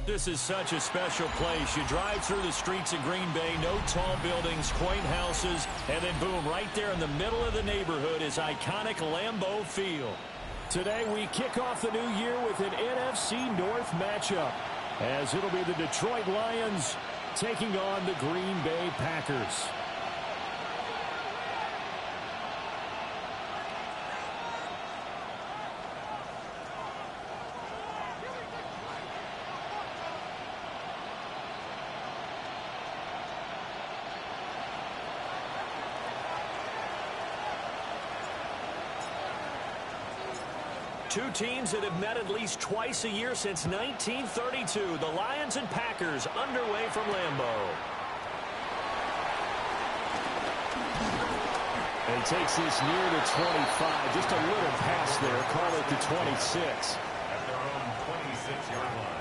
This is such a special place. You drive through the streets of Green Bay, no tall buildings, quaint houses, and then boom, right there in the middle of the neighborhood is iconic Lambeau Field. Today we kick off the new year with an NFC North matchup, as it'll be the Detroit Lions taking on the Green Bay Packers. Two teams that have met at least twice a year since 1932. The Lions and Packers underway from Lambeau. And he takes this near the 25. Just a little pass there. Call it the 26. At their own 26-yard line.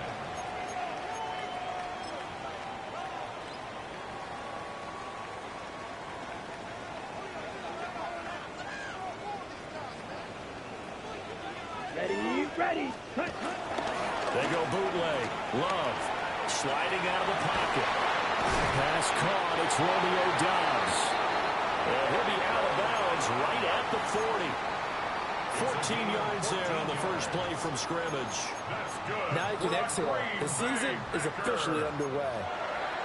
Ready. They go bootleg. Love sliding out of the pocket. Pass caught. It's Romeo Doubs. And he'll be out of bounds right at the 40. 14 yards there on the first play from scrimmage. Now you can exhale. The season is officially underway.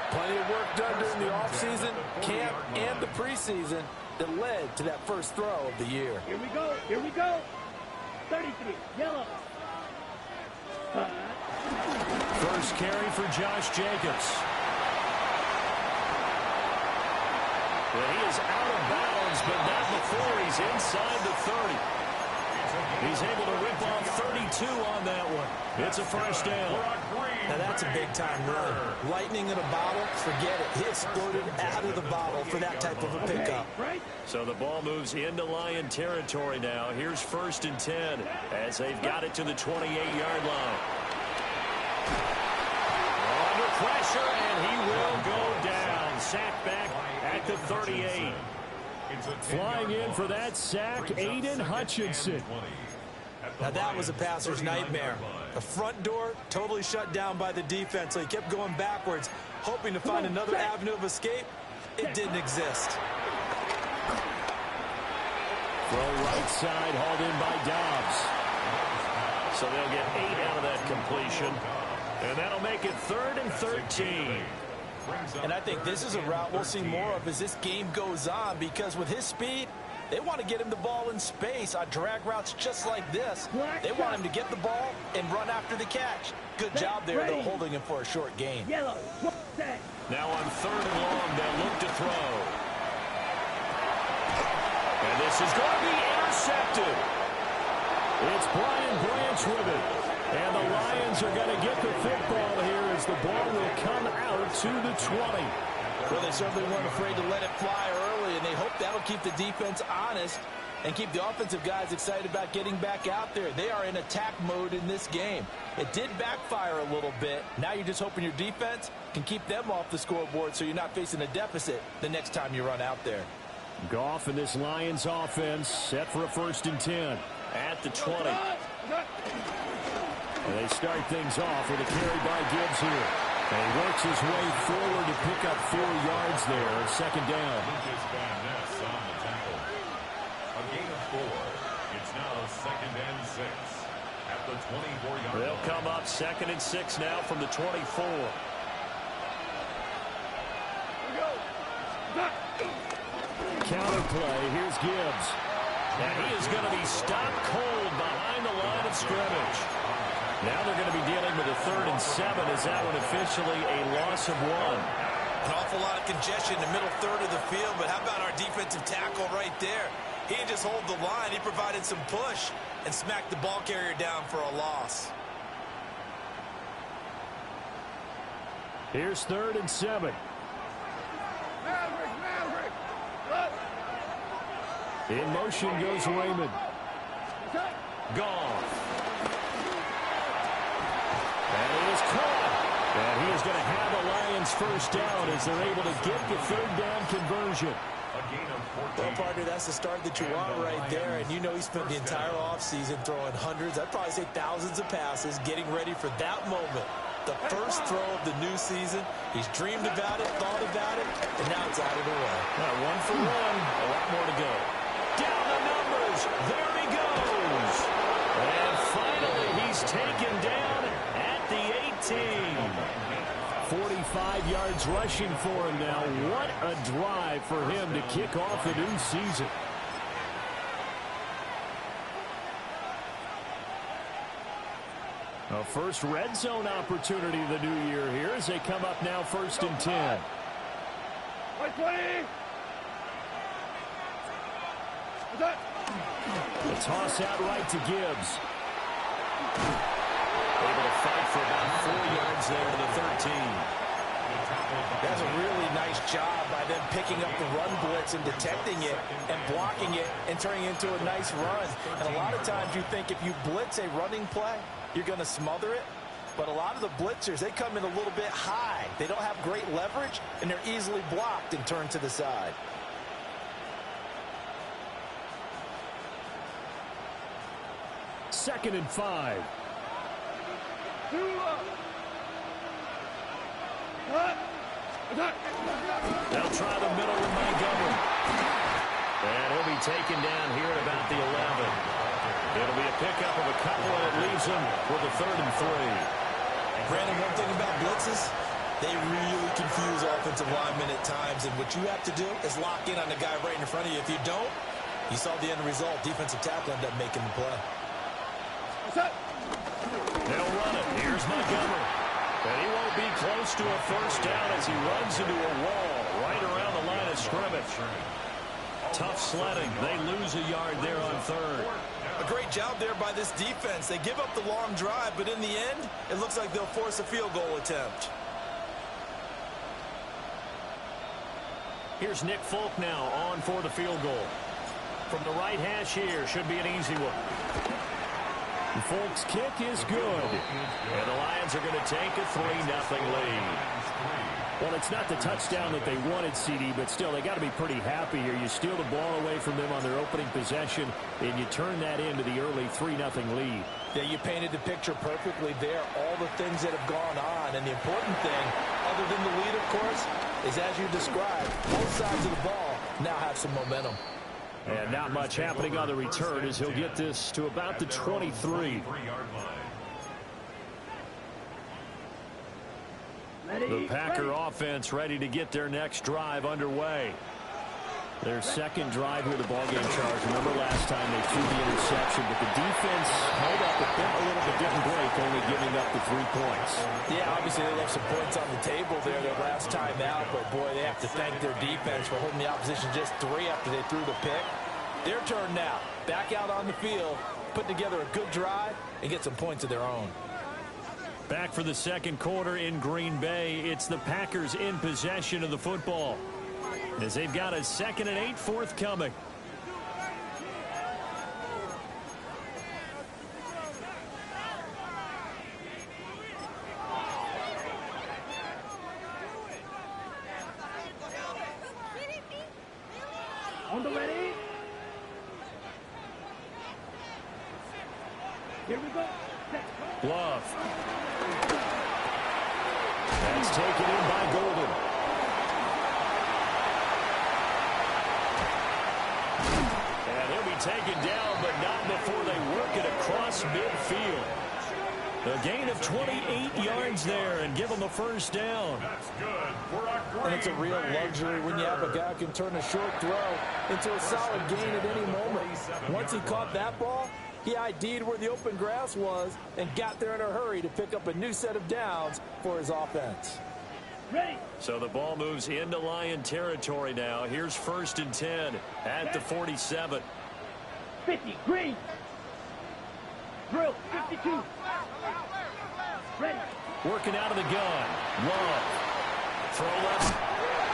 Plenty of work done during the offseason, camp, and the preseason that led to that first throw of the year. Here we go. 33, yellow. First carry for Josh Jacobs. Well, he is out of bounds, but not before he's inside the 30. He's able to rip off 32 on that one. It's a first down. Now that's a big-time run. Lightning in a bottle, forget it. He exploded out of the bottle for that type of a pickup. So the ball moves into Lion territory now. Here's 1st and 10 as they've got it to the 28-yard line. Under pressure, and he will go down. Sacked back at the 38. Flying in for that sack, Aiden Hutchinson. Now that was a passer's nightmare. The front door totally shut down by the defense, so he kept going backwards, hoping to find another avenue of escape. It didn't exist. Throw right side, hauled in by Doubs. So they'll get 8 out of that completion. And that'll make it 3rd and 13. And I think this is a route we'll see more of as this game goes on, because with his speed, they want to get him the ball in space on drag routes just like this. They want him to get the ball and run after the catch. Good job there, though, holding him for a short gain. Yellow. Now on 3rd and long, they'll look to throw. And this is going to be intercepted. It's Brian Branch with it. And the Lions are going to get the football here as the ball will come out to the 20. Well, they certainly weren't afraid to let it fly early, and they hope that'll keep the defense honest and keep the offensive guys excited about getting back out there. They are in attack mode in this game. It did backfire a little bit. Now you're just hoping your defense can keep them off the scoreboard so you're not facing a deficit the next time you run out there. Goff and this Lions offense set for a 1st and 10 at the 20. And they start things off with a carry by Gibbs here. And he works his way forward to pick up 4 yards there, 2nd down. Lucas Van Ness on the tackle. A gain of 4. It's now 2nd and 6 at the 24-yard line. They'll come up 2nd and 6 now from the 24. Counter play. Here's Gibbs. And he is going to be stopped cold behind the line of scrimmage. Now they're going to be dealing with a 3rd and 7 as that one officially a loss of 1. An awful lot of congestion in the middle third of the field, but how about our defensive tackle right there? He didn't just hold the line. He provided some push and smacked the ball carrier down for a loss. Here's 3rd and 7. In motion goes Raymond. Gone. And it is caught. And he is going to have the Lions first down as they're able to get the 3rd down conversion. Well, partner, that's the start that you want right there. And you know he spent the entire offseason throwing hundreds, I'd probably say thousands of passes, getting ready for that moment. The first throw of the new season. He's dreamed about it, thought about it, and now it's out of the way. One for one. A lot more to go. Down the numbers. There he goes. And finally, he's taken down at the 18. 45 yards rushing for him now. What a drive for him to kick off the new season. A first red zone opportunity of the new year here as they come up now 1st and 10. The toss out right to Gibbs. Able to fight for about 4 yards there to the 13. That's a really nice job by them picking up the run blitz and detecting it and blocking it and turning it into a nice run. And a lot of times you think if you blitz a running play, you're going to smother it. But a lot of the blitzers, they come in a little bit high. They don't have great leverage, and they're easily blocked and turned to the side. Second and 5. They'll try the middle with Montgomery. And he'll be taken down here at about the 11. It'll be a pickup of a couple, and it leaves him with a 3rd and 3. Brandon, one thing about blitzes, they really confuse offensive linemen at times, and what you have to do is lock in on the guy right in front of you. If you don't, you saw the end result. Defensive tackle ended up making the play. They'll run it. Here's Montgomery. And he won't be close to a first down as he runs into a wall right around the line of scrimmage. Tough sledding. They lose a yard there on 3rd. A great job there by this defense. They give up the long drive, but in the end, it looks like they'll force a field goal attempt. Here's Nick Folk now on for the field goal. From the right hash here, should be an easy one. Folk's kick is good. And the Lions are going to take a 3-0 lead. Well, it's not the touchdown that they wanted, CD, but still, they got to be pretty happy here. You steal the ball away from them on their opening possession, and you turn that into the early 3-0 lead. Yeah, you painted the picture perfectly there, all the things that have gone on. And the important thing, other than the lead, of course, is as you described, both sides of the ball now have some momentum. And not much happening on the return as he'll get this to about the 23. The Packer offense ready to get their next drive underway. Their second drive here, the ballgame charge. Remember last time they threw the interception, but the defense held up a little bit, didn't break, only giving up the 3 points. Yeah, obviously they left some points on the table there their last time out, but boy, they have to thank their defense for holding the opposition just 3 after they threw the pick. Their turn now. Back out on the field, put together a good drive, and get some points of their own. Back for the second quarter in Green Bay. It's the Packers in possession of the football, as they've got a 2nd and 8 forthcoming. On the ready. Here we go. Love. That's taken in by Golden. And he'll be taken down, but not before they work it across midfield. A gain of 28 yards there and give them a first down. And it's a real luxury when you have a guy who can turn a short throw into a solid gain at any moment. Once he caught that ball, he ID'd where the open grass was and got there in a hurry to pick up a new set of downs for his offense. Ready. So the ball moves into Lion territory now. Here's 1st and 10 at the 47. 50, green. Drill, 52. Ready. Working out of the gun. Love. Throw left.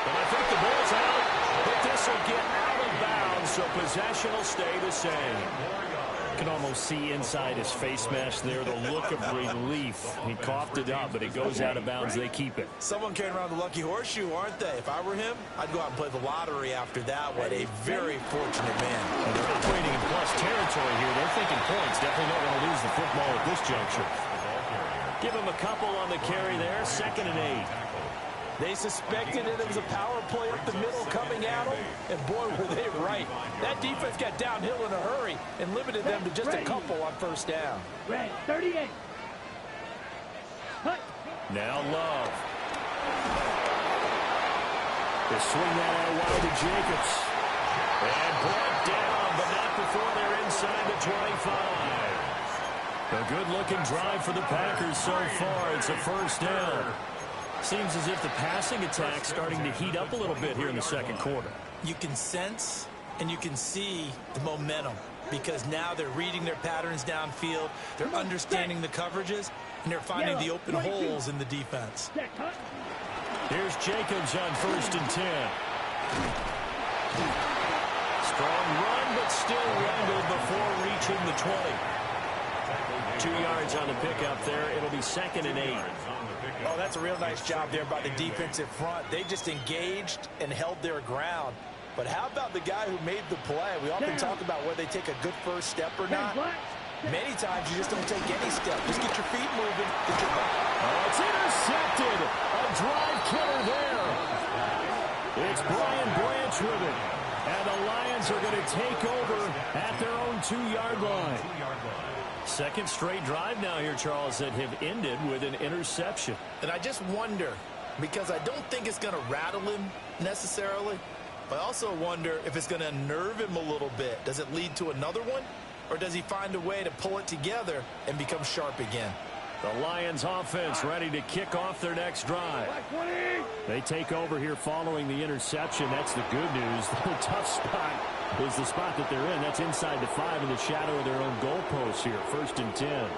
And I think the ball's out. But this will get out of bounds, so possession will stay the same. You can almost see inside his face mask there the look of relief. He coughed it up, but it goes out of bounds. They keep it. Someone carrying around the lucky horseshoe, aren't they? If I were him, I'd go out and play the lottery after that one. A very fortunate man. And they're operating in plus territory here. They're thinking points. Definitely not going to lose the football at this juncture. Give him a couple on the carry there. 2nd and 8. They suspected that it was a power play up the middle coming at them, and boy, were they right. That defense got downhill in a hurry and limited them to just a couple on 1st down. Red, 38. Hut. Now Love. They swing that out wide to Jacobs. And brought down, but not before they're inside the 25. A good-looking drive for the Packers so far. It's a 1st down. Seems as if the passing attack's starting to heat up a little bit here in the 2nd quarter. You can sense and you can see the momentum because now they're reading their patterns downfield, they're understanding the coverages, and they're finding the open holes in the defense. Here's Jacobs on 1st and 10. Strong run, but still wrangled before reaching the 20. 2 yards on the pickup there. It'll be 2nd and 8. Oh, that's a real nice job there by the defensive front. They just engaged and held their ground. But how about the guy who made the play? We often talk about whether they take a good first step or not. Many times you just don't take any step. Just get your feet moving. Get your oh, it's intercepted. A drive killer there. It's Brian Branch with it. And the Lions are going to take over at their own 2-yard line. 2nd straight drive now here, Charles, that have ended with an interception. And I just wonder, because I don't think it's going to rattle him necessarily, but I also wonder if it's going to unnerve him a little bit. Does it lead to another one? Or does he find a way to pull it together and become sharp again? The Lions offense ready to kick off their next drive. They take over here following the interception. That's the good news. The tough spot is the spot that they're in. That's inside the 5 in the shadow of their own goalposts here. 1st and 10.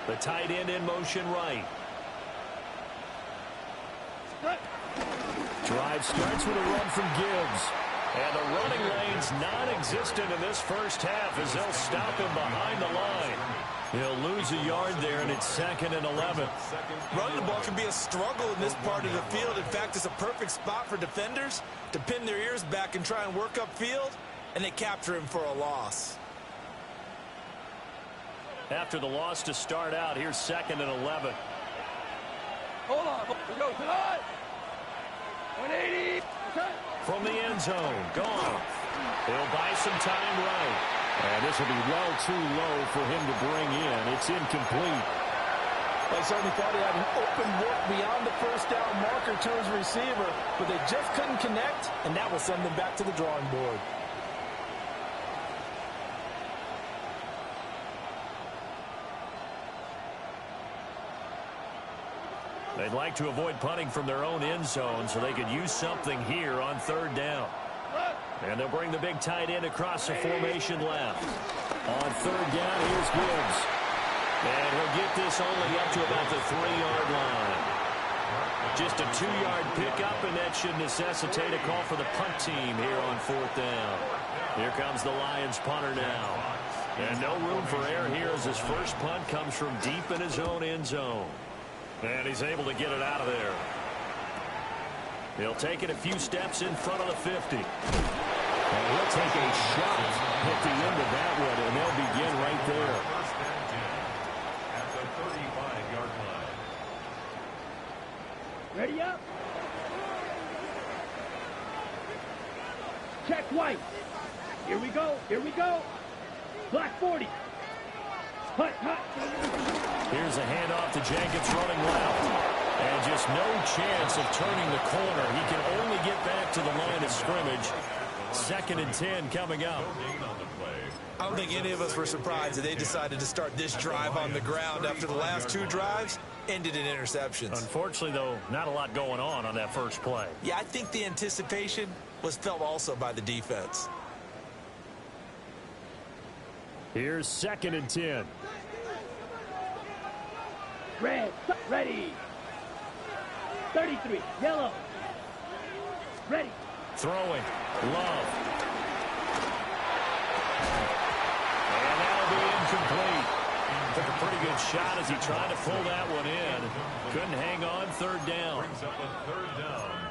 The tight end in motion right. Drive starts with a run from Gibbs. And the running lane's non-existent in this 1st half as they'll stop him behind the line. He'll lose a yard there, and it's 2nd and 11. Running the ball can be a struggle in this part of the field. In fact, it's a perfect spot for defenders to pin their ears back and try and work upfield, and they capture him for a loss. After the loss to start out, here's 2nd and 11. Hold on. We go tonight. 180. From the end zone, gone. He'll buy some time right. And this will be well too low for him to bring in. It's incomplete. They certainly thought he had an open look beyond the 1st down marker to his receiver, but they just couldn't connect, and that will send them back to the drawing board. They'd like to avoid punting from their own end zone so they could use something here on 3rd down. And they'll bring the big tight end across the formation left. On 3rd down, here's Gibbs. And he'll get this only up to about the 3-yard line. Just a 2-yard pickup, and that should necessitate a call for the punt team here on 4th down. Here comes the Lions punter now. And no room for error here as his first punt comes from deep in his own end zone. And he's able to get it out of there. He'll take it a few steps in front of the 50. And he'll take a shot at the end of that one, and they'll begin right there. At the 35-yard line. Ready up. Check white. Here we go. Here we go. Black 40. Hut, hut. Here's a handoff to Jenkins running left. And just no chance of turning the corner. He can only get back to the line of scrimmage. 2nd and 10 coming up. I don't think any of us were surprised that they decided to start this drive on the ground after the last 2 drives ended in interceptions. Unfortunately, though, not a lot going on that first play. Yeah, I think the anticipation was felt also by the defense. Here's 2nd and 10. Red, ready. 33, yellow. Ready. Throwing. Love. And that'll be incomplete. Took a pretty pretty good shot as he tried to pull that one in. Couldn't hang on. Third down.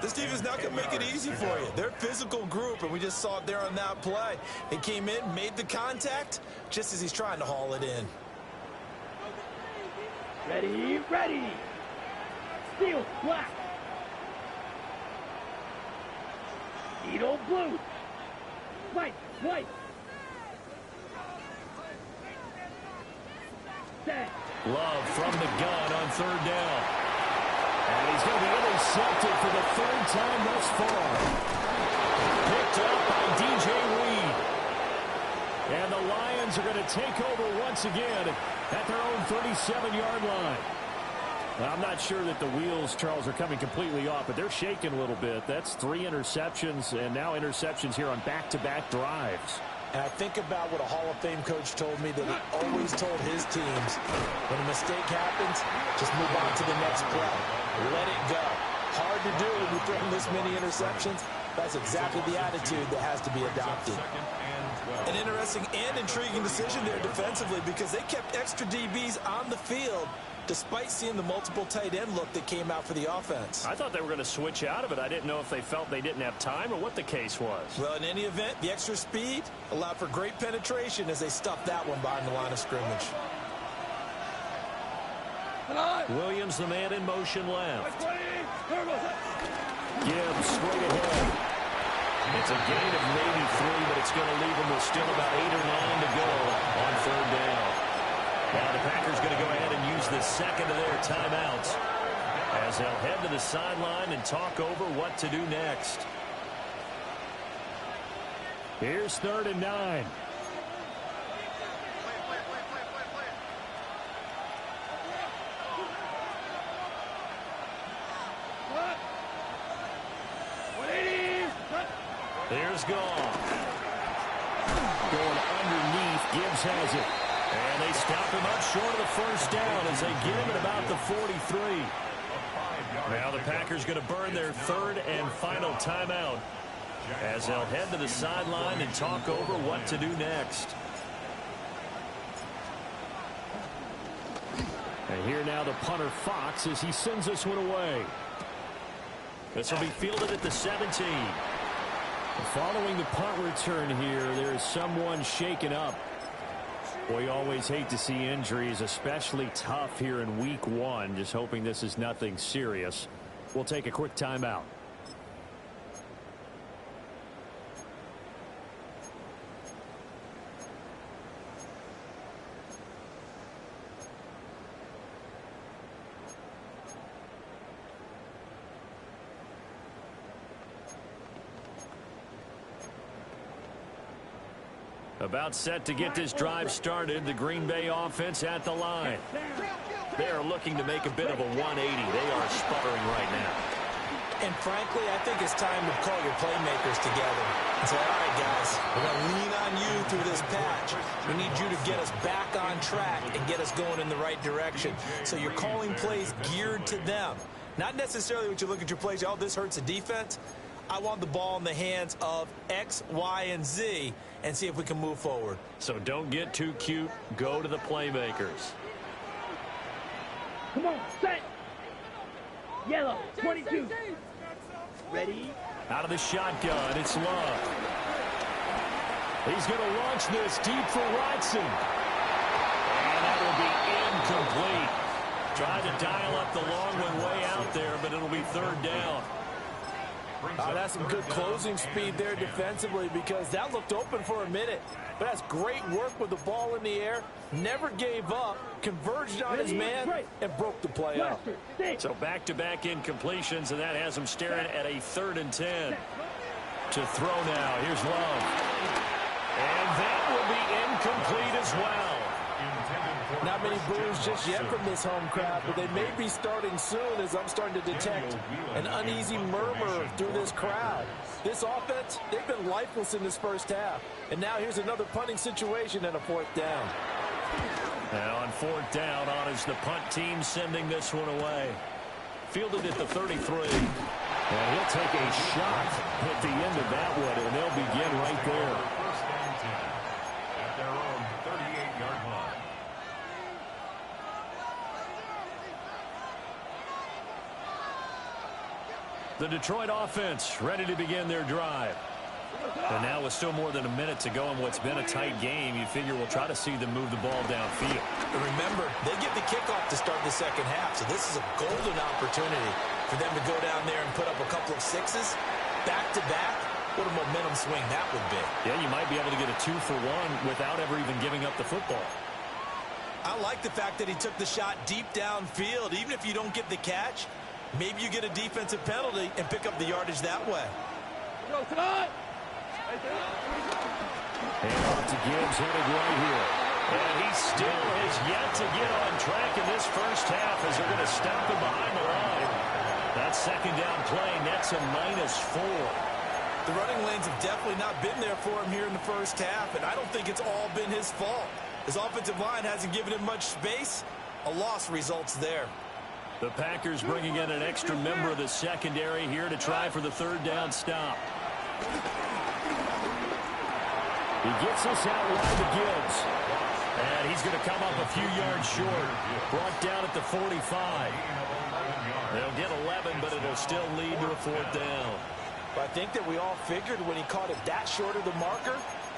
This defense not going to make it easy for you. They're a physical group, and we just saw it there on that play. He came in, made the contact, just as he's trying to haul it in. Ready, ready. Steel, black. Needle, blue. White, white. Set. Love from the gun on third down. And he's going to be intercepted for the third time thus far. Picked up by DJ Reed. And the Lions are going to take over once again at their own 37-yard line. Now, I'm not sure that the wheels, Charles, are coming completely off, but they're shaking a little bit. That's 3 interceptions, and now interceptions here on back-to-back drives. And I think about what a Hall of Fame coach told me that he always told his teams, when a mistake happens, just move on to the next play. Let it go. Hard to do when you're throwing this many interceptions. That's exactly the attitude that has to be adopted. An interesting and intriguing decision there defensively because they kept extra DBs on the field despite seeing the multiple tight end look that came out for the offense. I thought they were going to switch out of it. I didn't know if they felt they didn't have time or what the case was. Well, in any event, the extra speed allowed for great penetration as they stuffed that one behind the line of scrimmage. Williams, the man in motion left. Gibbs straight ahead. It's a gain of maybe 3, but it's going to leave them with still about 8 or 9 to go on third down. Now the Packers going to go ahead and use the second of their timeouts as they'll head to the sideline and talk over what to do next. Here's 3rd and 9. There's Goff. Going underneath. Gibbs has it. And they stop him up short of the first down as they get him at about the 43. Now the Packers going to burn their 3rd and final timeout as they'll head to the sideline and talk over what to do next. And here now the punter Fox as he sends this one away. This will be fielded at the 17. Following the punt return here, there is someone shaken up. We always hate to see injuries, especially tough here in week 1. Just hoping this is nothing serious. We'll take a quick timeout. About set to get this drive started. The Green Bay offense at the line. They are looking to make a bit of a 180. They are sputtering right now. And frankly, I think it's time to call your playmakers together and say, all right, guys, we're going to lean on you through this patch. We need you to get us back on track and get us going in the right direction. So you're calling plays geared to them. Not necessarily what you look at your plays, oh, this hurts the defense. I want the ball in the hands of X, Y, and Z and see if we can move forward. So don't get too cute. Go to the playmakers. Come on, set. Yellow, 22. Ready? Out of the shotgun, it's Love. He's going to launch this deep for Watson. And that will be incomplete. Tried to dial up the long one way out there, but it'll be 3rd down. That's some good closing speed there defensively because that looked open for a minute. But that's great work with the ball in the air. Never gave up, converged on his man, and broke the play up. So back-to-back incompletions, and that has him staring at a 3rd and 10. To throw now. Here's Love. And that will be incomplete as well. Not many boos just yet from this home crowd, but they may be starting soon as I'm starting to detect an uneasy murmur through this crowd. This offense, they've been lifeless in this first half. And now here's another punting situation and a 4th down. Now on 4th down, on is the punt team sending this one away. Fielded at the 33. And he'll take a shot at the end of that one, and they'll begin right there. First and 10 at their own 38-yard line. The Detroit offense ready to begin their drive. And now with still more than a minute to go in what's been a tight game, you figure we'll try to see them move the ball downfield. And remember, they get the kickoff to start the second half, so this is a golden opportunity for them to go down there and put up a couple of sixes back-to-back. What a momentum swing that would be. Yeah, you might be able to get a 2-for-1 without ever even giving up the football. I like the fact that he took the shot deep downfield. Even if you don't get the catch, maybe you get a defensive penalty and pick up the yardage that way. And off to Gibbs, headed right here. And he still has yet to get on track in this first half as they're going to stop him behind the line. That second down play nets a -4. The running lanes have definitely not been there for him here in the first half, and I don't think it's all been his fault. His offensive line hasn't given him much space. A loss results there. The Packers bringing in an extra member of the secondary here to try for the third down stop. He gets us out wide to Gibbs. And he's going to come up a few yards short. Brought down at the 45. They'll get 11, but it'll still lead to a fourth down. But I think that we all figured when he caught it that short of the marker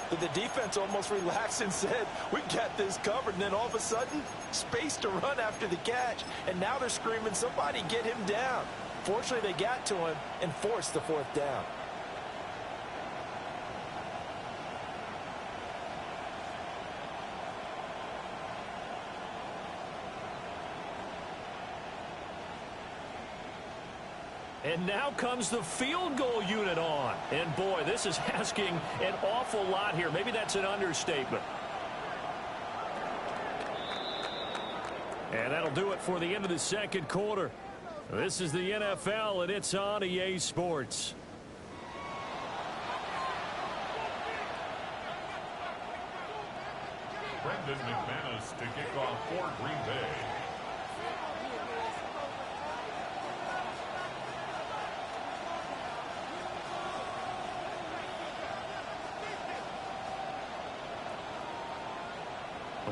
that the defense almost relaxed and said, we got this covered. And then all of a sudden, space to run after the catch. And now they're screaming, somebody get him down. Fortunately, they got to him and forced the fourth down. And now comes the field goal unit on. And, boy, this is asking an awful lot here. Maybe that's an understatement. And that'll do it for the end of the second quarter. This is the NFL, and it's on EA Sports. Brendan McManus to kick off for Green Bay.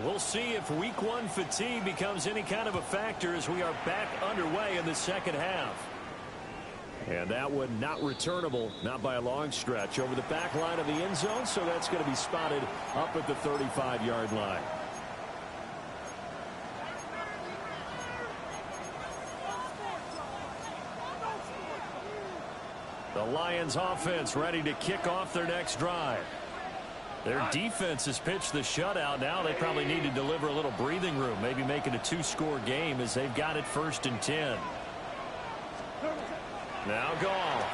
We'll see if week one fatigue becomes any kind of a factor as we are back underway in the second half. And that one not returnable, not by a long stretch, over the back line of the end zone, so that's going to be spotted up at the 35-yard line. The Lions offense ready to kick off their next drive. Their defense has pitched the shutout. Now they probably need to deliver a little breathing room, maybe make it a two-score game as they've got it 1st and 10. Now Goff.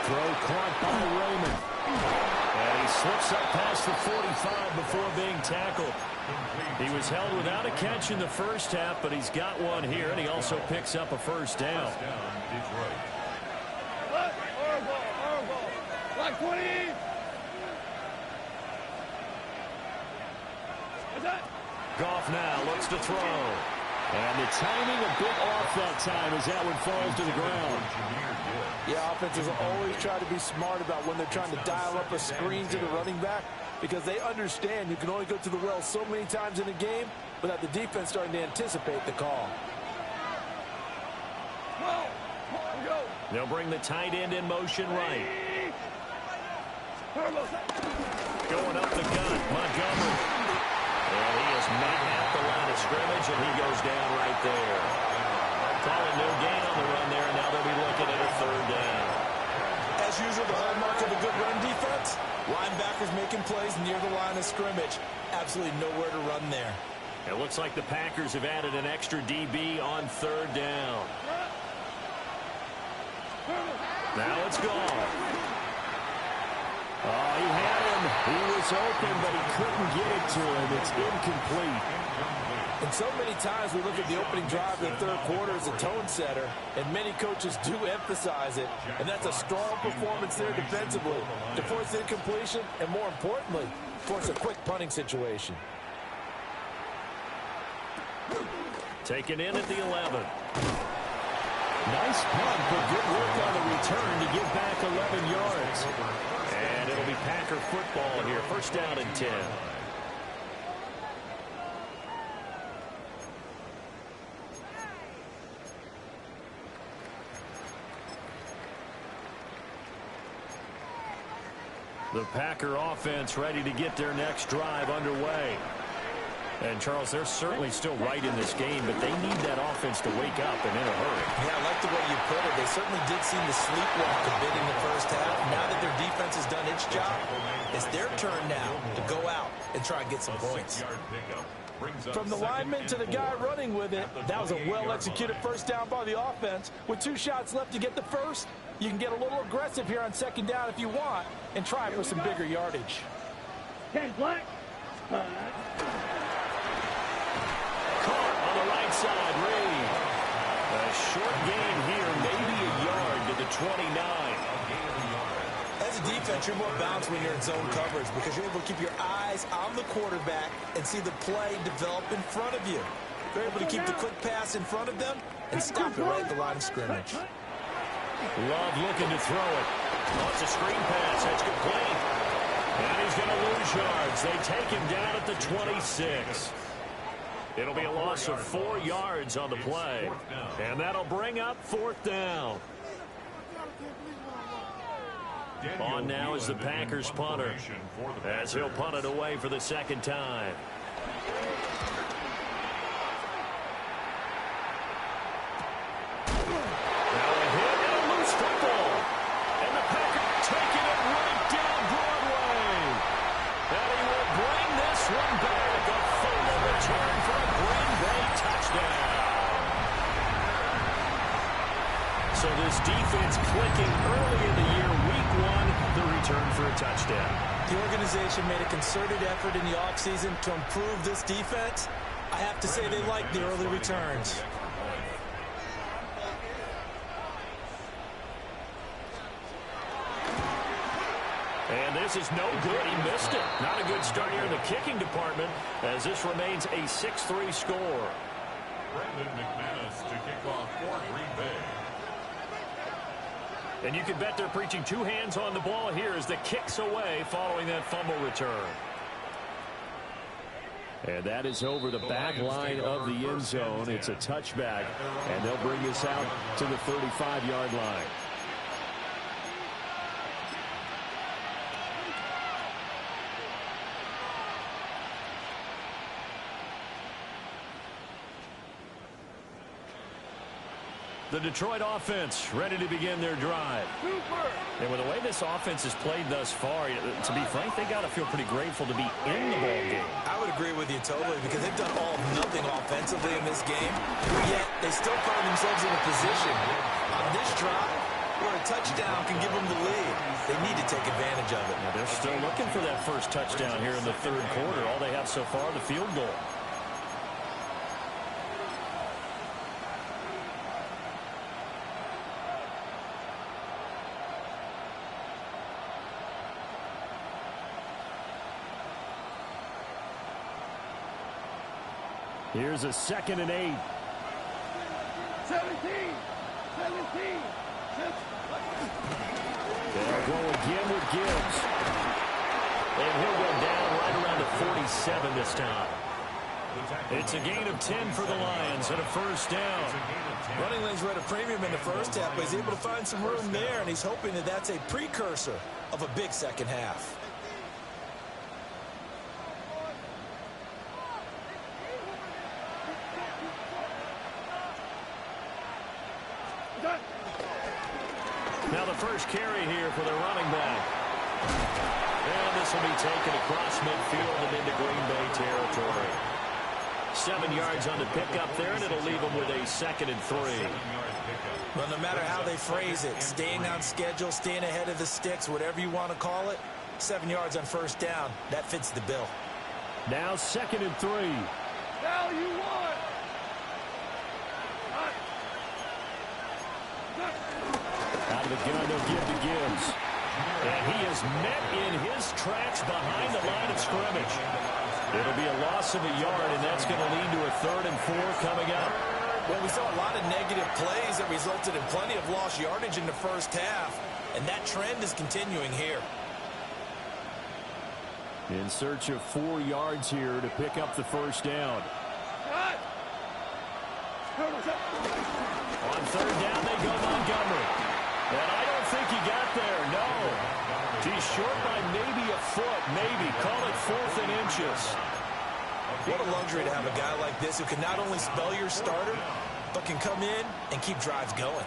Throw caught by Raymond. And he slips up past the 45 before being tackled. He was held without a catch in the first half, but he's got one here, and he also picks up a first down. Black 20. Goff now looks to throw. And the timing a bit off that time as that one falls to the ground. Yeah, offenses always try to be smart about when they're trying to dial up a screen to the running back because they understand you can only go to the well so many times in a game without the defense starting to anticipate the call. They'll bring the tight end in motion right. Going up the gut, Montgomery. And he is met at the line of scrimmage, and he goes down right there. Calling no gain on the run there, and now they'll be looking at a third down. As usual, the hallmark of a good run defense, linebackers making plays near the line of scrimmage. Absolutely nowhere to run there. It looks like the Packers have added an extra DB on third down. Now it's gone. Oh, he had him. He was open, but he couldn't get it to him. It's incomplete. And so many times we look at the opening drive of the third quarter as a tone setter, and many coaches do emphasize it. And that's a strong performance there defensively to force incompletion and, more importantly, force a quick punting situation. Taken in at the 11. Nice punt, but good work on the return to get back 11 yards. And it'll be Packer football here. 1st down and 10. The Packer offense ready to get their next drive underway. And, Charles, they're certainly still right in this game, but they need that offense to wake up and in a hurry. Yeah, I like the way you put it. They certainly did seem to sleepwalk a bit in the first half. Now that their defense has done its job, it's their turn now to go out and try and get some points. From the lineman to the guy running with it, that was a well-executed first down by the offense. With 2 shots left to get the first, you can get a little aggressive here on second down if you want and try for some bigger yardage. 10 black. Caught on the right side, Reed. A short gain here, maybe a yard to the 29. As a defense, you're more balanced when you're in zone coverage because you're able to keep your eyes on the quarterback and see the play develop in front of you. You're able to keep the quick pass in front of them and stop it right at the line of scrimmage. Love looking to throw it. Oh, it's a screen pass. That's complete. And he's going to lose yards. They take him down at the 26. It'll be a loss of 4 yards on the play. And that'll bring up 4th down. On now is the Packers punter, as he'll punt it away for the 2nd time. Now a hit and a loose football. And the Packers taking it right down Broadway. And he will bring this one back. A fumble return for a Green Bay touchdown. So this defense clicking early in the year, week 1, the return for a touchdown. The organization made a concerted effort in the offseason to improve this defense. I have to say they like the early returns. And this is no good. He missed it. Not a good start here in the kicking department as this remains a 6-3 score. Brandon McManus to kick off for Green Bay. And you can bet they're preaching 2 hands on the ball here as the kick's away following that fumble return. And that is over the back line of the end zone. It's a touchback, and they'll bring this out to the 35-yard line. The Detroit offense ready to begin their drive. And with the way this offense has played thus far, to be frank, they got to feel pretty grateful to be in the ball game. I would agree with you totally because they've done all of nothing offensively in this game, yet they still find themselves in a position on this drive where a touchdown can give them the lead. They need to take advantage of it. Now they're still looking for that first touchdown here in the 3rd quarter. All they have so far, the field goal. Here's a 2nd and 8. 17. They'll go again with Gibbs. And he'll go down right around the 47 this time. It's a gain of 10 for the Lions and a first down. Running lanes were at a premium in the first half, but he's able to find some room there, and he's hoping that that's a precursor of a big second half. Now the first carry here for the running back. And this will be taken across midfield and into Green Bay territory. 7 yards on the pickup there, and it'll leave them with a 2nd and 3. Well, no matter how they phrase it, staying on schedule, staying ahead of the sticks, whatever you want to call it, 7 yards on first down, that fits the bill. Now 2nd and 3. Now you want. Out of the gun, they'll give to Gibbs. And he is met in his tracks behind the line of scrimmage. It'll be a loss of a yard, and that's going to lead to a 3rd and 4 coming up. Well, we saw a lot of negative plays that resulted in plenty of lost yardage in the first half, and that trend is continuing here. In search of 4 yards here to pick up the first down. On 3rd down, they go Montgomery. And I don't think he got there, no. He's short by maybe a foot, maybe. Call it 4th and inches. What a luxury to have a guy like this who can not only spell your starter, but can come in and keep drives going.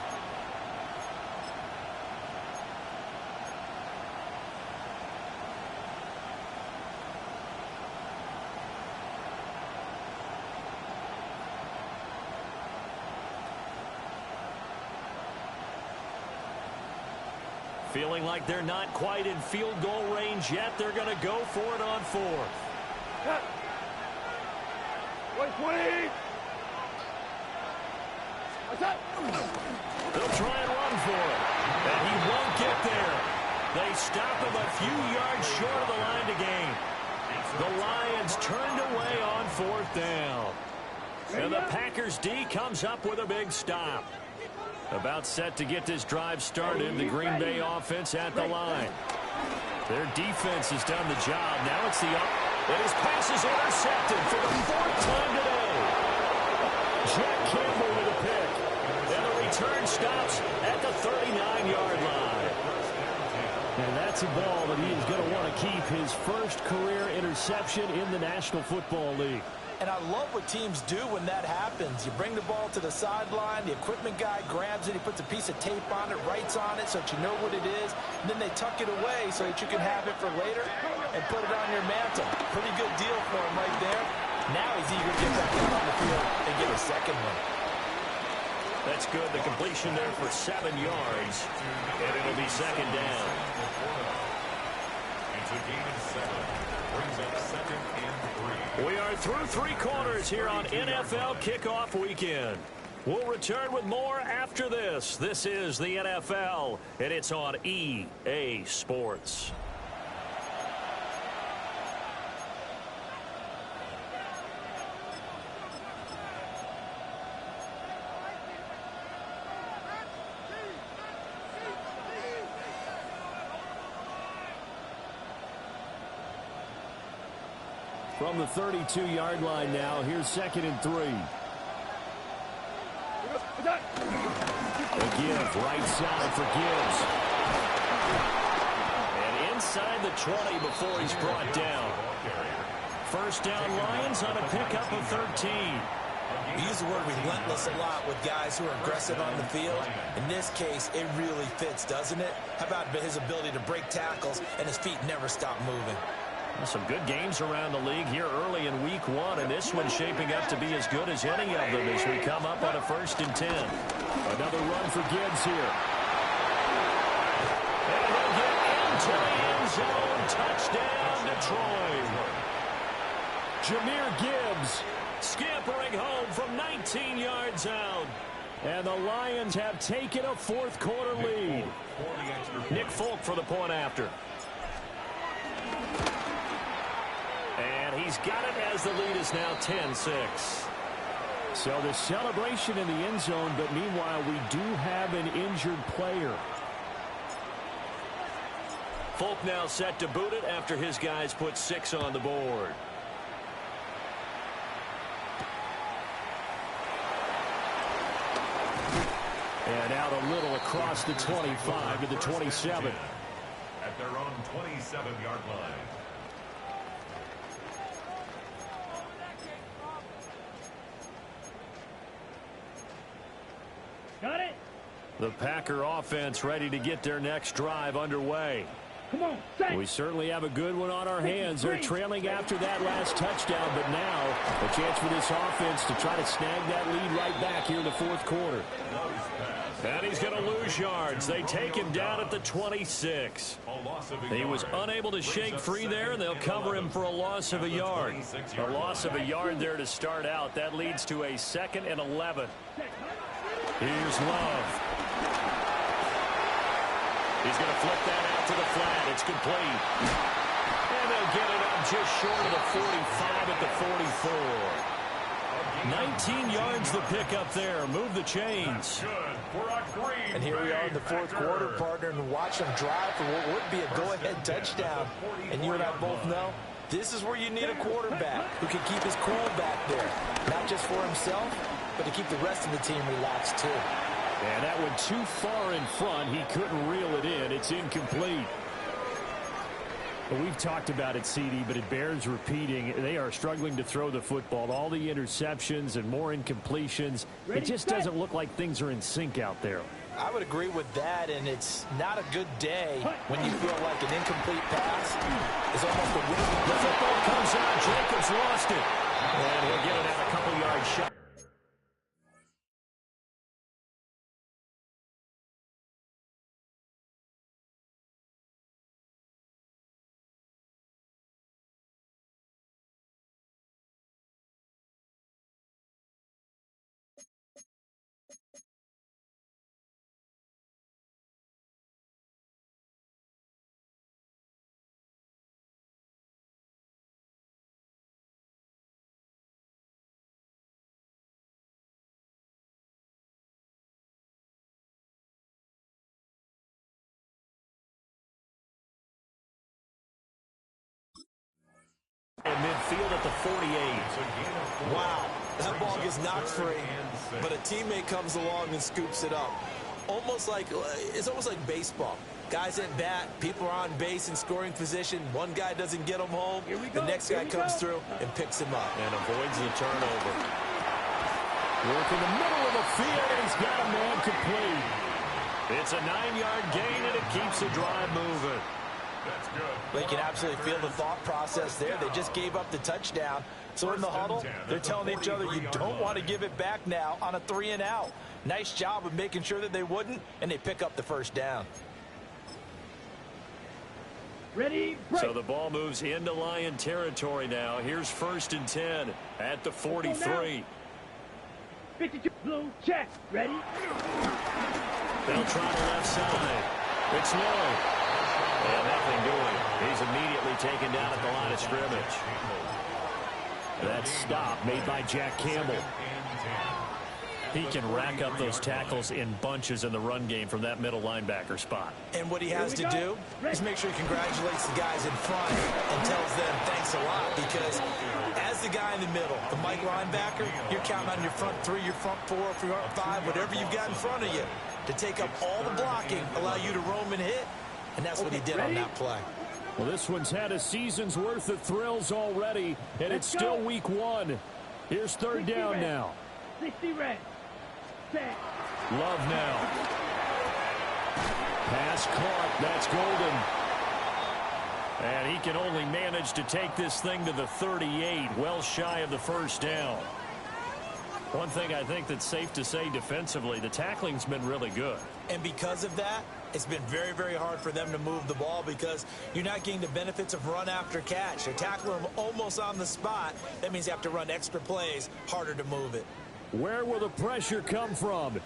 Feeling like they're not quite in field goal range yet. They're going to go for it on 4th. They'll try and run for it. And he won't get there. They stop him a few yards short of the line to gain. The Lions turned away on 4th down. And the Packers D comes up with a big stop. About set to get this drive started. The Green Bay offense at the line. Their defense has done the job. Now it's the up. And his pass is intercepted for the 4th time today. Jack Campbell with a pick. And the return stops at the 39-yard line. And that's a ball that he is going to want to keep, his first career interception in the National Football League. And I love what teams do when that happens. You bring the ball to the sideline, the equipment guy grabs it, he puts a piece of tape on it, writes on it so that you know what it is, and then they tuck it away so that you can have it for later and put it on your mantle. Pretty good deal for him right there. Now he's eager to get back out on the field and get a second one. That's good. The completion there for 7 yards, and it'll be second down. It's a gain of 7. Brings up 2nd and 3. We are through 3 quarters here on NFL Kickoff Weekend. We'll return with more after this. This is the NFL, and it's on EA Sports. From the 32-yard line now, here's 2nd and 3. A give, right side for Gibbs. And inside the 20 before he's brought down. First down Lions on a pickup of 13. We use the word relentless a lot with guys who are aggressive on the field. In this case, it really fits, doesn't it? How about his ability to break tackles and his feet never stop moving? Some good games around the league here early in week 1, and this one's shaping up to be as good as any of them as we come up on a 1st and 10. Another run for Gibbs here. And he'll get into the end zone. Touchdown, Detroit. Jahmyr Gibbs scampering home from 19 yards out. And the Lions have taken a 4th quarter lead. Nick Folk for the point after. And he's got it as the lead is now 10-6. So the celebration in the end zone, but meanwhile we do have an injured player. Folk now set to boot it after his guys put 6 on the board. And out a little across the 25 to the 27. At their own 27-yard line. Got it? The Packer offense ready to get their next drive underway. Come on, set. We certainly have a good one on our hands. They're trailing after that last touchdown, but now a chance for this offense to try to snag that lead right back here in the 4th quarter. And he's going to lose yards. They take him down at the 26. He was unable to shake free there, and they'll cover him for a loss of a yard. A loss of a yard there to start out. That leads to a 2nd and 11. Here's Love. He's going to flip that out to the flat. It's complete. And they'll get it up just short of the 45 at the 44. 19 yards the pickup there. Move the chains. And here we are in the 4th quarter, partner, and watch them drive for what would be a go-ahead touchdown. And you and I both know this is where you need a quarterback who can keep his cool back there. Not just for himself, but to keep the rest of the team relaxed too. And that went too far in front. He couldn't reel it in. It's incomplete. Well, we've talked about it, CD, but it bears repeating. They are struggling to throw the football. All the interceptions and more incompletions. It just doesn't look like things are in sync out there. I would agree with that, and it's not a good day when you feel like an incomplete pass is almost a win. The football comes out. Jacobs lost it. And he'll get it at a couple-yard shot. In midfield at the 48. Wow, that ball gets knocked free, but a teammate comes along and scoops it up. It's almost like baseball. Guys at bat, people are on base in scoring position. One guy doesn't get him home. The next guy comes through and picks him up. And avoids the turnover. Work in the middle of the field, and he's got a man complete. It's a 9-yard gain, and it keeps the drive moving. That's good. Well, you can absolutely feel the thought process there. They just gave up the touchdown. So in the huddle, they're telling each other, you don't want to give it back now on a 3-and-out. Nice job of making sure that they wouldn't, and they pick up the first down. Ready, break. So the ball moves into Lion territory now. Here's 1st and 10 at the 43. 52, blue, check. Ready? They'll try the left side. It's Lloyd. And nothing doing. He's immediately taken down at the line of scrimmage. That stop made by Jack Campbell. He can rack up those tackles in bunches in the run game from that middle linebacker spot. And what he has to do is make sure he congratulates the guys in front and tells them thanks a lot, because as the guy in the middle, the Mike linebacker, you're counting on your front 3, your front 4, your front 5, whatever you've got in front of you to take up all the blocking, allow you to roam and hit. And that's what he did on that play. Well, this one's had a season's worth of thrills already, and it's still week 1. Here's 3rd down now. 60 red. Set. Love now. Pass caught. That's Golden. And he can only manage to take this thing to the 38, well shy of the first down. One thing I think that's safe to say defensively, the tackling's been really good. And because of that, it's been very, very hard for them to move the ball, because you're not getting the benefits of run after catch. They're tackling them almost on the spot. That means you have to run extra plays, harder to move it. Where will the pressure come from?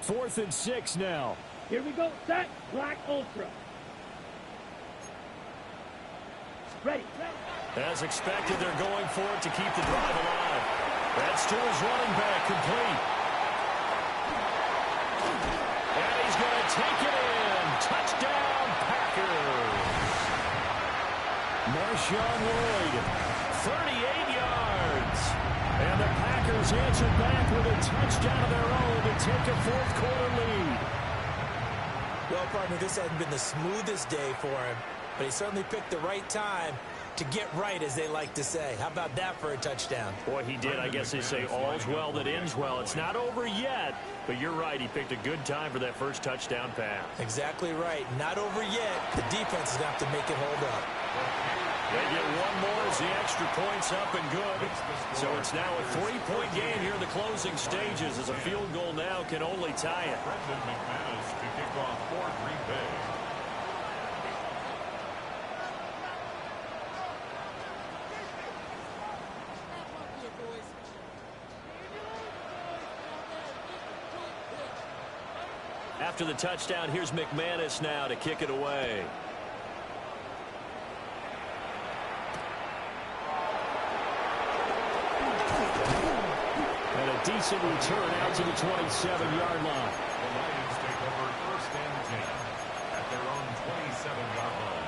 4th and 6 now. Here we go. Set. Black Ultra. Ready. As expected, they're going for it to keep the drive alive. That's to his running back, complete. And he's going to take it in. Touchdown, Packers. Marshawn Lloyd, 38 yards. And the Packers answered back with a touchdown of their own to take a 4th-quarter lead. Well, partner, this hasn't been the smoothest day for him, but he certainly picked the right time to get right, as they like to say. How about that for a touchdown? Boy, he did. I guess they say all's well that ends well. It's not over yet, but you're right. He picked a good time for that first touchdown pass. Exactly right. Not over yet. The defense is going to have to make it hold up. They get one more as the extra point's up and good. So it's now a 3-point game here in the closing stages, as a field goal now can only tie it. Brendan McManus to kick off for Green Bay. After the touchdown, here's McManus now to kick it away. And a decent return out to the 27-yard line. The Lions take over 1st and 10 at their own 27-yard line.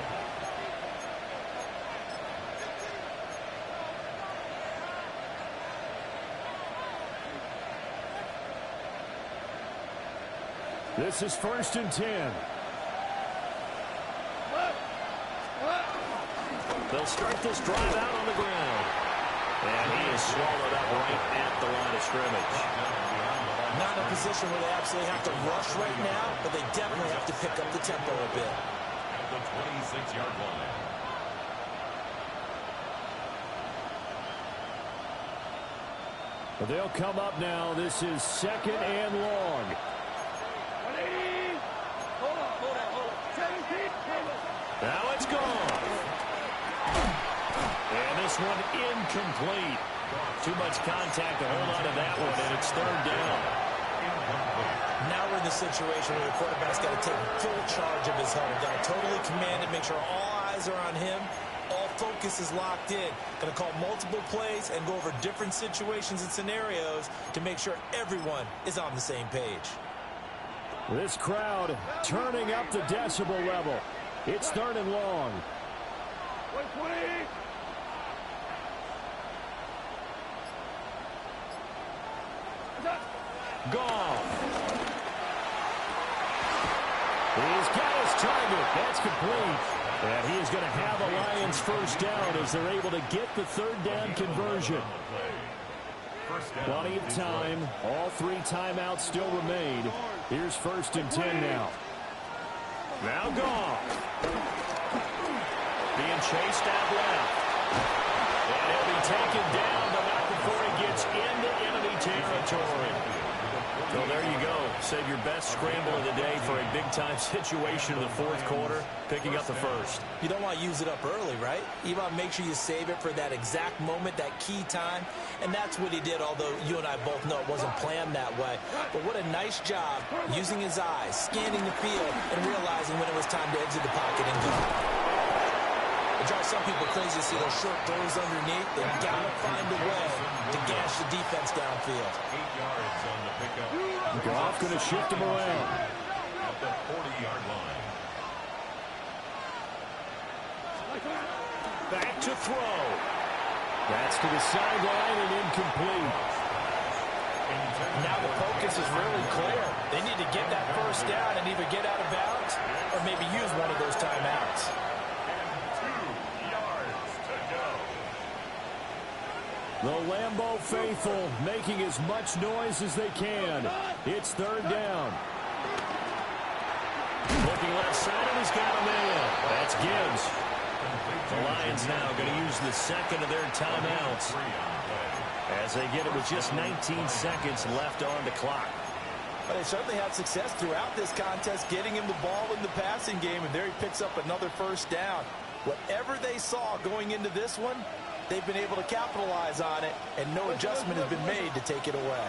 This is 1st and 10. They'll start this drive out on the ground. And he is swallowed up right at the line of scrimmage. Not in a position where they absolutely have to rush right now, but they definitely have to pick up the tempo a bit. At the 26-yard line. Well, they'll come up now. This is 2nd and long. Now it's gone. And this one incomplete. Too much contact to hold on to that one, and it's 3rd down. Now we're in the situation where the quarterback's got to take full charge of his huddle. Got to totally command it, make sure all eyes are on him. All focus is locked in. Going to call multiple plays and go over different situations and scenarios to make sure everyone is on the same page. This crowd turning up the decibel level. It's 3rd and long. Gone. He's got his target. That's complete. And he is going to have a Lions 1st down as they're able to get the 3rd down conversion. Plenty of time. All 3 timeouts still remain. Here's 1st and 10 now. Now gone. Being chased out left. And he'll be taken down, but not before he gets into enemy territory. So there you go. Save your best scramble of the day for a big-time situation in the 4th quarter, picking up the 1st. You don't want to use it up early, right? You want to make sure you save it for that exact moment, that key time. And that's what he did, although you and I both know it wasn't planned that way. But what a nice job using his eyes, scanning the field, and realizing when it was time to exit the pocket and go. It drives some people crazy to see those short throws underneath. They've got to find a way to gash the defense downfield. 8 yards on the pickup. Goff going to shift him around. At the 40-yard line. Back to throw. That's to the sideline and incomplete. Now the focus is really clear. They need to get that 1st down and either get out of bounds or maybe use one of those timeouts. The Lambeau faithful making as much noise as they can. It's 3rd down. Looking left side, and he's got a man. That's Gibbs. The Lions now going to use the 2nd of their timeouts as they get it with just 19 seconds left on the clock. But they certainly had success throughout this contest, getting him the ball in the passing game, and there he picks up another 1st down. Whatever they saw going into this one, they've been able to capitalize on it, and no adjustment has been made to take it away.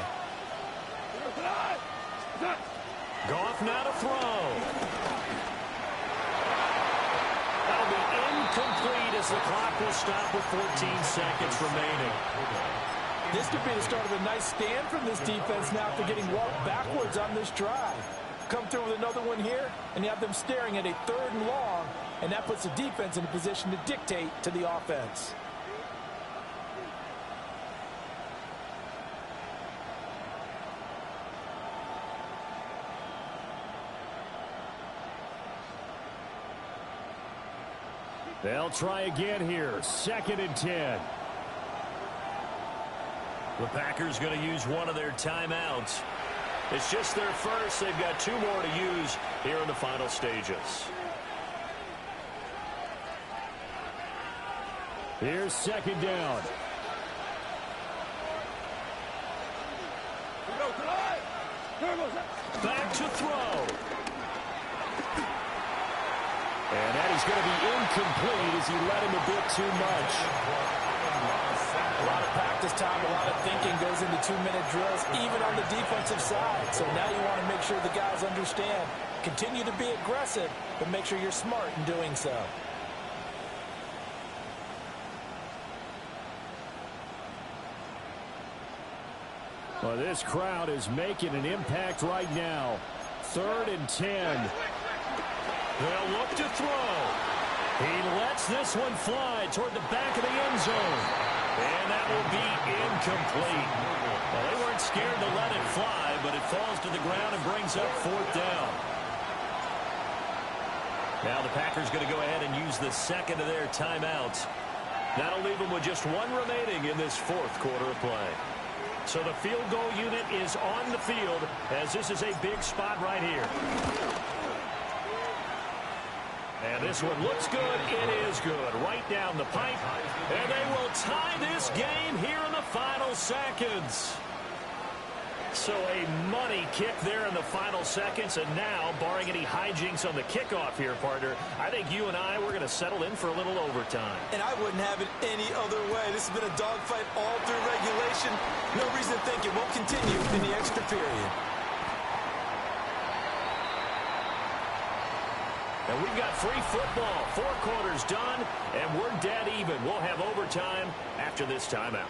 Goff now to throw. That'll be incomplete as the clock will stop with 14 seconds remaining. This could be the start of a nice stand from this defense now after getting walked backwards on this drive. Come through with another one here, and you have them staring at a 3rd and long, and that puts the defense in a position to dictate to the offense. They'll try again here. 2nd and 10. The Packers going to use one of their timeouts. It's just their 1st. They've got 2 more to use here in the final stages. Here's 2nd down. Back to throw. And that is going to be incomplete as he let him a bit too much. A lot of practice time, a lot of thinking goes into 2-minute drills, even on the defensive side. So now you want to make sure the guys understand. Continue to be aggressive, but make sure you're smart in doing so. Well, this crowd is making an impact right now. 3rd and 10. They'll look to throw. He lets this one fly toward the back of the end zone. And that will be incomplete. Well, they weren't scared to let it fly, but it falls to the ground and brings up 4th down. Now the Packers going to go ahead and use the second of their timeouts. That'll leave them with just 1 remaining in this 4th quarter of play. So the field goal unit is on the field as this is a big spot right here. And this one looks good. It is good. Right down the pipe. And they will tie this game here in the final seconds. So a money kick there in the final seconds. And now, barring any hijinks on the kickoff here, partner, I think you and I, we're going to settle in for a little overtime. And I wouldn't have it any other way. This has been a dogfight all through regulation. No reason to think it won't continue in the extra period. And we've got free football. 4 quarters done, and we're dead even. We'll have overtime after this timeout.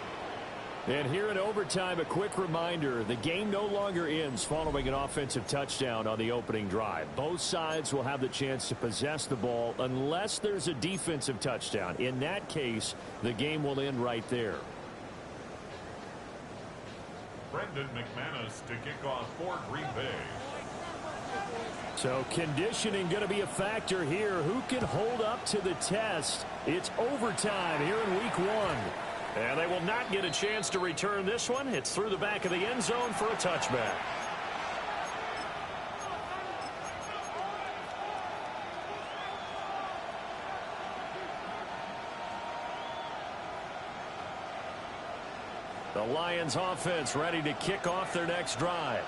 And here in overtime, a quick reminder, the game no longer ends following an offensive touchdown on the opening drive. Both sides will have the chance to possess the ball unless there's a defensive touchdown. In that case, the game will end right there. Brendan McManus to kick off for Green Bay. So conditioning going to be a factor here. Who can hold up to the test? It's overtime here in week 1. And they will not get a chance to return this one. It's through the back of the end zone for a touchback. The Lions offense ready to kick off their next drive.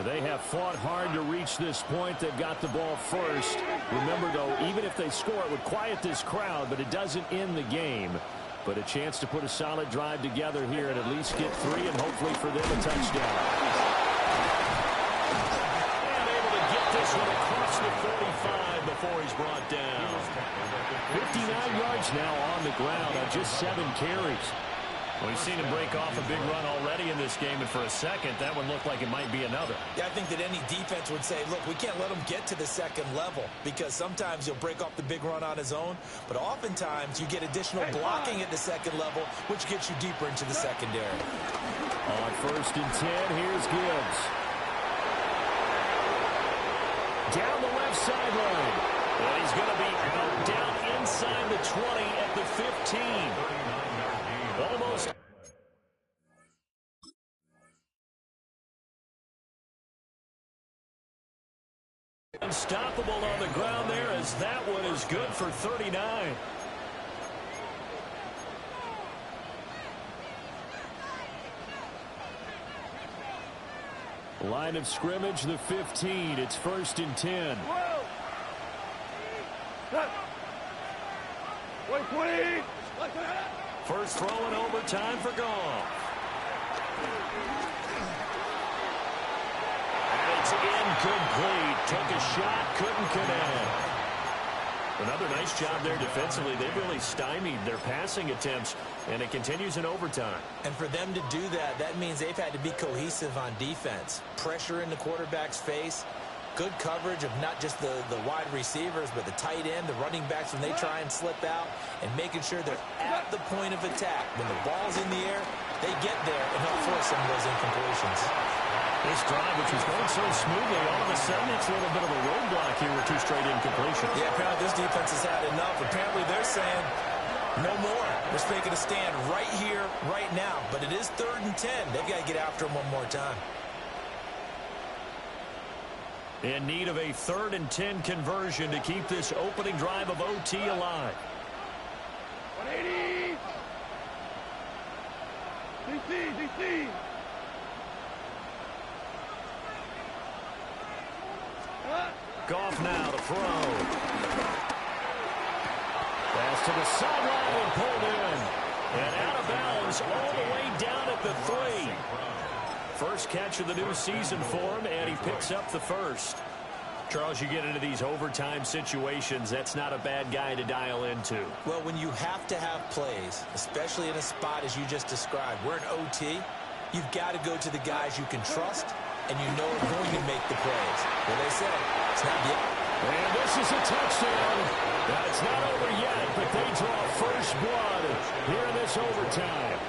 They have fought hard to reach this point. They've got the ball first. Remember, though, even if they score, it would quiet this crowd, but it doesn't end the game. But a chance to put a solid drive together here and at least get 3 and hopefully for them a touchdown. And able to get this one across the 45 before he's brought down. 59 yards now on the ground on just 7 carries. We've seen him break off a big run already in this game, and for a second, that one looked like it might be another. Yeah, I think that any defense would say, look, we can't let him get to the second level because sometimes he'll break off the big run on his own, but oftentimes you get additional blocking at the second level, which gets you deeper into the secondary. On 1st and 10, here's Gibbs. Down the left sideline. And he's going to be out down inside the 20 at the 15. Almost. Unstoppable on the ground there as that one is good for 39. Line of scrimmage, the 15. It's 1st and 10. 20. First throw in overtime for Goff. And it's incomplete. Took a shot, couldn't connect. Another nice job there defensively. They've really stymied their passing attempts, and it continues in overtime. And for them to do that, that means they've had to be cohesive on defense. Pressure in the quarterback's face. Good coverage of not just the wide receivers, but the tight end, the running backs when they try and slip out, and making sure they're at the point of attack. When the ball's in the air, they get there and help force some of those incompletions. This drive, which was going so smoothly, all of a sudden it's a little bit of a roadblock here with 2 straight incompletions. Yeah, apparently this defense has had enough. Apparently they're saying, no more. We're making a stand right here, right now. But it is 3rd and 10. They've got to get after him one more time. In need of a 3rd and 10 conversion to keep this opening drive of OT alive. 180. DC. Goff now to throw. Pass to the sideline and pulled in. And out of bounds all the way down at the 3. First catch of the new season for him, and he picks up the first. Charles, you get into these overtime situations, that's not a bad guy to dial into. Well, when you have to have plays, especially in a spot as you just described, we're in OT, you've got to go to the guys you can trust and you know are going to make the plays. Well, they say it's not yet. And this is a touchdown. Now, it's not over yet, but they draw first blood here in this overtime.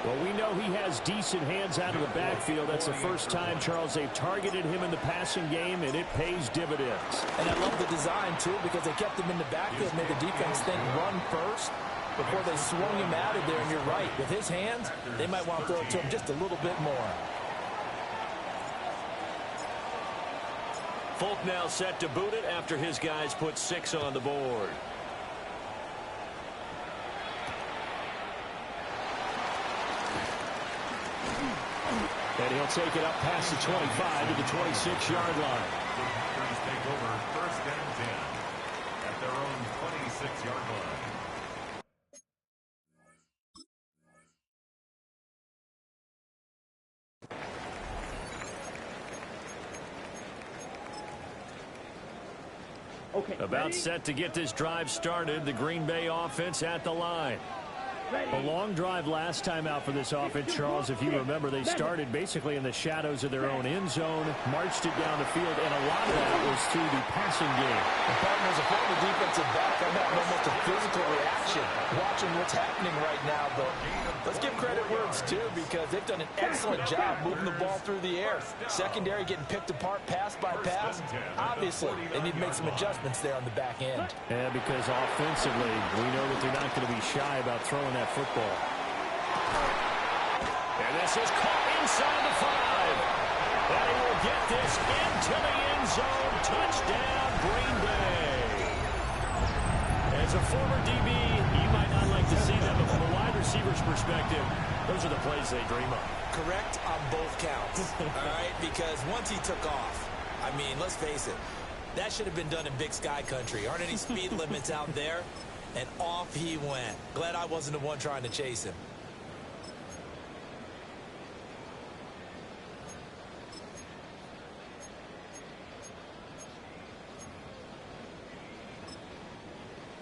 Well, we know he has decent hands out of the backfield. That's the first time, Charles, they've targeted him in the passing game, and it pays dividends. And I love the design, too, because they kept him in the backfield, made the defense think run first before they swung him out of there. And you're right, with his hands, they might want to throw it to him just a little bit more. Folk now set to boot it after his guys put 6 on the board. And he'll take it up past the 25 to the 26-yard line. The Packers take over 1st and 10 at their own 26-yard line. Okay, About ready? set to get this drive started, the Green Bay offense at the line. A long drive last time out for this offense, Charles. If you remember, they started basically in the shadows of their own end zone, marched it down the field, and a lot of that was through the passing game. The partners are putting the defensive back. I'm having almost a physical reaction watching what's happening right now, but let's give credit where it's due because they've done an excellent job moving the ball through the air. Secondary getting picked apart pass by pass. Obviously, they need to make some adjustments there on the back end. Yeah, because offensively, we know that they're not going to be shy about throwing that football. And this is caught inside the 5. And he will get this into the end zone. Touchdown, Green Bay. As a former DB, you might not like to see that, but from a wide receiver's perspective, those are the plays they dream of. Correct on both counts, all right? Because once he took off, I mean, let's face it, that should have been done in Big Sky Country. Aren't any speed limits out there? And off he went. Glad I wasn't the one trying to chase him.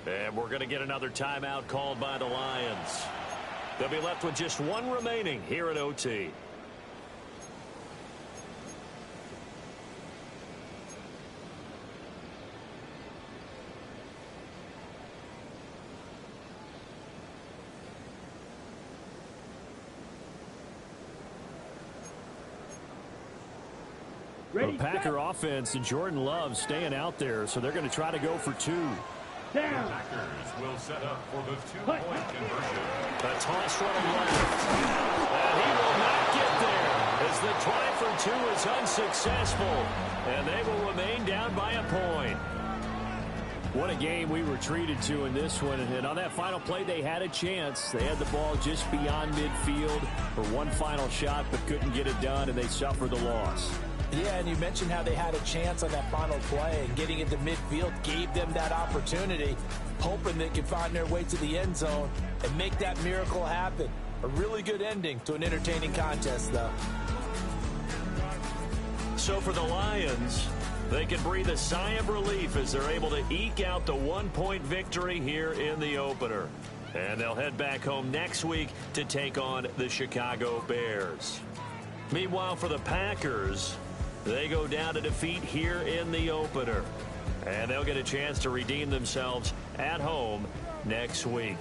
And we're going to get another timeout called by the Lions. They'll be left with just one remaining here at OT. The Packer offense and Jordan Love staying out there, so they're going to try to go for 2. The Packers will set up for the 2-point conversion. A toss running left. And he will not get there as the try for 2 is unsuccessful. And they will remain down by a point. What a game we were treated to in this one. And on that final play, they had a chance. They had the ball just beyond midfield for one final shot, but couldn't get it done, and they suffered the loss. Yeah, and you mentioned how they had a chance on that final play, and getting into midfield gave them that opportunity, hoping they could find their way to the end zone and make that miracle happen. A really good ending to an entertaining contest, though. So for the Lions, they can breathe a sigh of relief as they're able to eke out the 1-point victory here in the opener. And they'll head back home next week to take on the Chicago Bears. Meanwhile, for the Packers, they go down to defeat here in the opener. And they'll get a chance to redeem themselves at home next week.